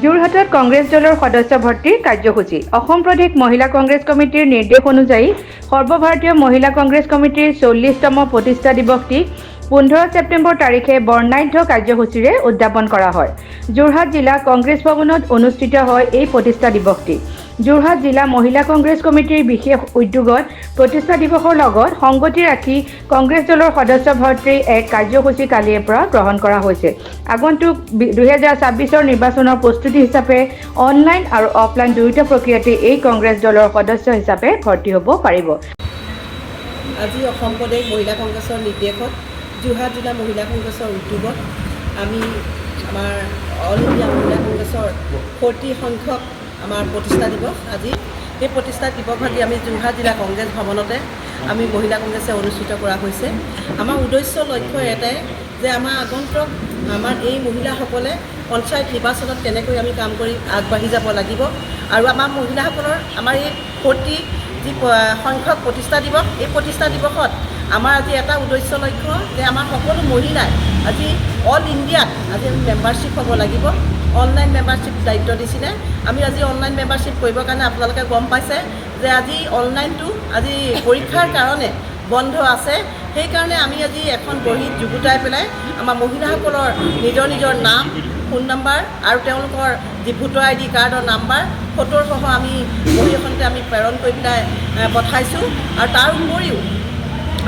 যোৰহাটত কংগ্ৰেছ দলৰ সদস্য ভৰ্তিৰ কাৰ্যসূচী। অসম প্ৰদেশ মহিলা কংগ্ৰেছ কমিটিৰ নিৰ্দেশ অনুযায়ী সৰ্বভাৰতীয় মহিলা কংগ্ৰেছ কমিটিৰ 40তম প্ৰতিষ্ঠা দিৱসটি 15 ছেপ্টেম্বৰ তাৰিখে বৰ্ণাঢ্য কাৰ্যসূচীৰে উদযাপন কৰা হয়। যোৰহাট জিলা কংগ্ৰেছ ভৱনত অনুষ্ঠিত হয় এই প্ৰতিষ্ঠা দিৱসটি। যোৰহাট জিলা মহিলা কংগ্ৰেছ কমিটিৰ বিশেষ উদ্যোগত প্ৰতিষ্ঠা দিৱসৰ লগত সংগতি ৰাখি কংগ্ৰেছ দলৰ সদস্য ভৰ্তিৰ এক কাৰ্যসূচী কালিৰ পৰা গ্ৰহণ কৰা হৈছে। আগন্তুক 2026 নিৰ্বাচনৰ প্ৰস্তুতি হিচাপে অনলাইন আৰু অফলাইন দুয়োটা প্ৰক্ৰিয়াতে এই কংগ্ৰেছ দলৰ সদস্য হিচাপে ভৰ্তি হ'ব পাৰিব। আজি অসম প্ৰদেশ মহিলা কংগ্ৰেছৰ নিৰ্দেশত যোৰহাট জিলা মহিলা কংগ্ৰেছৰ উদ্যোগত আমি আমাৰ অল ইণ্ডিয়া মহিলা কংগ্ৰেছৰ 40 সংখ্যক আমাৰ প্ৰতিষ্ঠা দিৱস আজি এই প্ৰতিষ্ঠা দিৱস আজি আমি যোৰহাট জিলা কংগ্ৰেছ ভৱনতে আমি মহিলা কংগ্ৰেছে অনুষ্ঠিত কৰা হৈছে। আমাৰ উদ্দেশ্য লক্ষ্য এটাই যে আমাৰ আগন্তুক আমাৰ এই মহিলাসকলে পঞ্চায়ত নিৰ্বাচনত কেনেকৈ আমি কাম কৰি আগবাঢ়ি যাব লাগিব আৰু আমাৰ মহিলাসকলৰ আমাৰ এই 40 যি সংখ্যক প্ৰতিষ্ঠা দিৱস এই প্ৰতিষ্ঠা দিৱসত আমাৰ আজি এটা উদ্দেশ্য লক্ষ্য যে আমাৰ সকলো মহিলাই আজি অল ইণ্ডিয়াত আজি আমি মেম্বাৰশ্বিপ হ'ব লাগিব। অনলাইন মেম্বাৰশ্বিপ দায়িত্ব দিছিলে। আমি আজি অনলাইন মেম্বাৰশ্বিপ কৰিবৰ কাৰণে আপোনালোকে গম পাইছে যে আজি অনলাইনটো আজি পৰীক্ষাৰ কাৰণে বন্ধ আছে। সেইকাৰণে আমি আজি এখন বহীত যুগুতাই পেলাই আমাৰ মহিলাসকলৰ নিজৰ নিজৰ নাম, ফোন নম্বৰ আৰু তেওঁলোকৰ যি ভোটাৰ ID কাৰ্ডৰ নাম্বাৰ ফটোসহ আমি বহী এখনতে আমি প্ৰেৰণ কৰি পেলাই পঠাইছোঁ। আৰু তাৰ উপৰিও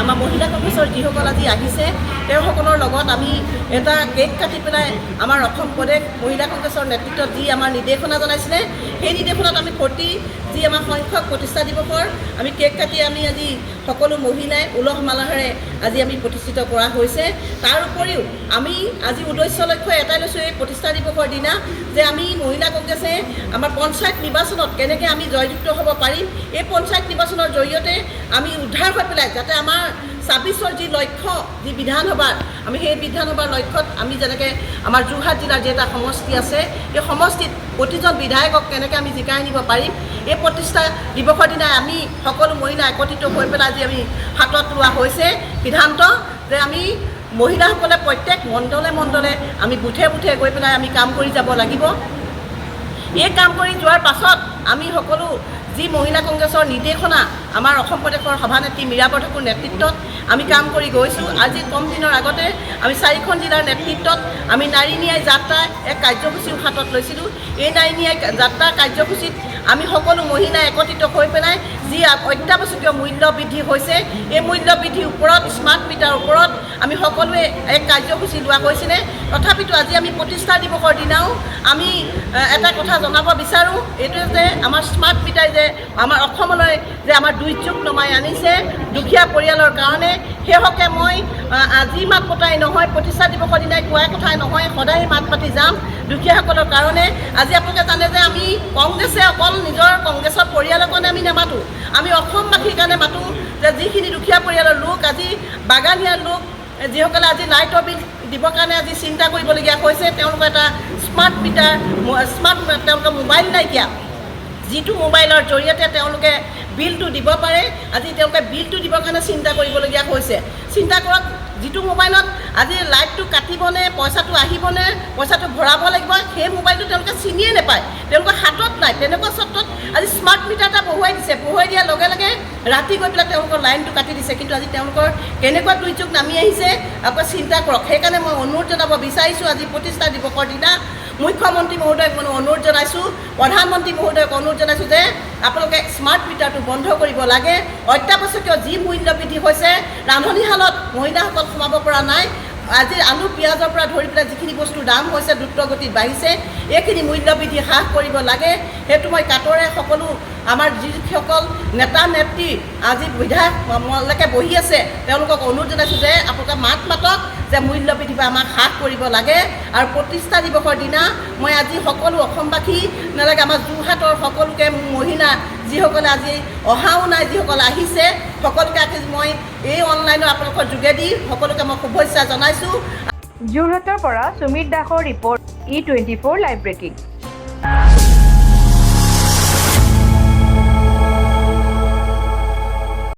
আমাৰ মহিলা কংগ্ৰেছৰ যিসকল আজি আহিছে তেওঁসকলৰ লগত আমি এটা কেক কাটি পেলাই আমাৰ অসম প্ৰদেশ মহিলা কংগ্ৰেছৰ নেতৃত্বত যি আমাৰ নিৰ্দেশনা জনাইছিলে সেই নিৰ্দেশনাত আমি 40 যি আমাৰ সংখ্যক প্ৰতিষ্ঠা দিৱসৰ আমি কেক কাটি আমি আজি সকলো মহিলাই উলহ মালহেৰে আজি আমি প্ৰতিষ্ঠিত কৰা হৈছে। তাৰ উপৰিও আমি আজি উদ্দেশ্য লক্ষ্য এটাই লৈছোঁ এই প্ৰতিষ্ঠা দিৱসৰ দিনা যে আমি মহিলা কংগ্ৰেছে আমাৰ পঞ্চায়ত নিৰ্বাচনত কেনেকৈ আমি জয়যুক্ত হ'ব পাৰিম। এই পঞ্চায়ত নিৰ্বাচনৰ জৰিয়তে আমি উদ্ধাৰ হৈ পেলাই যাতে আমাৰ 26ৰ যি লক্ষ্য যি বিধানসভাৰ আমি সেই বিধানসভাৰ লক্ষ্যত আমি যেনেকৈ আমাৰ যোৰহাট জিলাৰ যি এটা সমষ্টি আছে এই সমষ্টিত প্ৰতিজন বিধায়কক কেনেকৈ আমি জিকাই নিব পাৰিম। এই প্ৰতিষ্ঠা দিৱসৰ দিনা আমি সকলো মহিলা একত্ৰিত হৈ পেলাই আজি আমি হাতত লোৱা হৈছে সিদ্ধান্ত যে আমি মহিলাসকলে প্ৰত্যেক মণ্ডলে মণ্ডলে আমি বুথে বুথে গৈ পেলাই আমি কাম কৰি যাব লাগিব। এই কাম কৰি যোৱাৰ পাছত আমি সকলো যি মহিলা কংগ্ৰেছৰ নিৰ্দেশনা আমাৰ অসম প্ৰদেশৰ সভানেত্ৰী মীৰাবাই ঠাকুৰ নেতৃত্বত আমি কাম কৰি গৈছোঁ। আজি কম দিনৰ আগতে আমি 4খন জিলাৰ নেতৃত্বত আমি নাৰী ন্যায় যাত্ৰা এক কাৰ্যসূচীও হাতত লৈছিলোঁ। এই নাৰী ন্যায় যাত্ৰা কাৰ্যসূচীত আমি সকলো মহিলাই একত্ৰিত হৈ পেলাই যি অত্যাৱশ্যকীয় মূল্য বৃদ্ধি হৈছে এই মূল্য বৃদ্ধিৰ ওপৰত স্মাৰ্ট মিটাৰৰ ওপৰত আমি সকলোৱে এক কাৰ্যসূচী লোৱা হৈছিলে। তথাপিতো আজি আমি প্ৰতিষ্ঠা দিৱসৰ দিনাও আমি এটা কথা জনাব বিচাৰোঁ এইটোৱে যে আমাৰ স্মাৰ্ট মিটাৰ যে আমাৰ অসমলৈ যে আমাৰ দুৰ্যোগ নমাই আনিছে দুখীয়া পৰিয়ালৰ কাৰণে সেইহকে মই আজি মাত পতাই নহয় প্ৰতিষ্ঠা দিৱসৰ দিনাই কোৱা কথাই নহয় সদায় মাত পাতি যাম দুখীয়াসকলৰ কাৰণে। আজি আপোনালোকে জানে যে আমি কংগ্ৰেছে অকল নিজৰ কংগ্ৰেছৰ পৰিয়ালৰ কাৰণে আমি নামাতোঁ, আমি অসমবাসীৰ কাৰণে মাতোঁ যে যিখিনি দুখীয়া পৰিয়ালৰ লোক আজি বাগানীয়া লোক যিসকলে আজি লাইটৰ বিল দিবৰ কাৰণে আজি চিন্তা কৰিবলগীয়া হৈছে তেওঁলোকৰ এটা স্মাৰ্ট মিটাৰ তেওঁলোকৰ মোবাইল নাইকিয়া যিটো মোবাইলৰ জৰিয়তে তেওঁলোকে বিলটো দিব পাৰে। আজি তেওঁলোকে বিলটো দিবৰ কাৰণে চিন্তা কৰিবলগীয়া হৈছে। চিন্তা কৰক যিটো মোবাইলত আজি লাইটটো কাটিবনে পইচাটো আহিবনে পইচাটো ভৰাব লাগিব সেই মোবাইলটো তেওঁলোকে চিনিয়ে নাপায়, তেওঁলোকৰ হাতত নাই। তেনেকুৱা ক্ষেত্ৰত আজি স্মাৰ্ট মিটাৰ এটা বহুৱাই দিছে, বহুৱাই দিয়াৰ লগে লগে ৰাতি গৈ পেলাই তেওঁলোকৰ লাইনটো কাটি দিছে। কিন্তু আজি তেওঁলোকৰ কেনেকুৱা দুৰ্যোগ নামি আহিছে আপোনালোকে চিন্তা কৰক। সেইকাৰণে মই অনুৰোধ জনাব বিচাৰিছোঁ আজি প্ৰতিষ্ঠা দিৱসৰ দিনা মুখ্যমন্ত্ৰী মহোদয়ক মই অনুৰোধ জনাইছোঁ, প্ৰধানমন্ত্ৰী মহোদয়ক অনুৰোধ জনাইছোঁ যে আপোনালোকে স্মাৰ্ট মিটাৰটো বন্ধ কৰিব লাগে। অত্যাৱশ্যকীয় যি মূল্য বৃদ্ধি হৈছে ৰান্ধনীশালত মহিলাসকল সোমাব পৰা নাই। আজি আলু পিঁয়াজৰ পৰা ধৰি পেলাই যিখিনি বস্তুৰ দাম হৈছে দ্ৰুতগতিত বাঢ়িছে এইখিনি মূল্য বৃদ্ধি হ্ৰাস কৰিব লাগে। সেইটো মই কাটৰে সকলো আমাৰ যিসকল নেতা নেত্ৰী আজি বিধায়কলৈকে বহি আছে তেওঁলোকক অনুৰোধ জনাইছোঁ যে আপোনালোকে মাত মাতক যে মূল্য বৃদ্ধি আমাক হ্ৰাস কৰিব লাগে। আৰু প্ৰতিষ্ঠা দিৱসৰ দিনা মই আজি সকলো অসমবাসী নালাগে আমাৰ যোৰহাটৰ সকলোকে মহিলা যিসকলে আজি অহাও নাই যিসকলে আহিছে সকলোকে আজি মই এই অনলাইনৰ আপোনালোকৰ যোগেদি সকলোকে মই শুভেচ্ছা জনাইছোঁ। যোৰহাটৰ পৰা সুমিত দাসৰ ৰিপৰ্ট E24 লাইভ ব্ৰেকিং।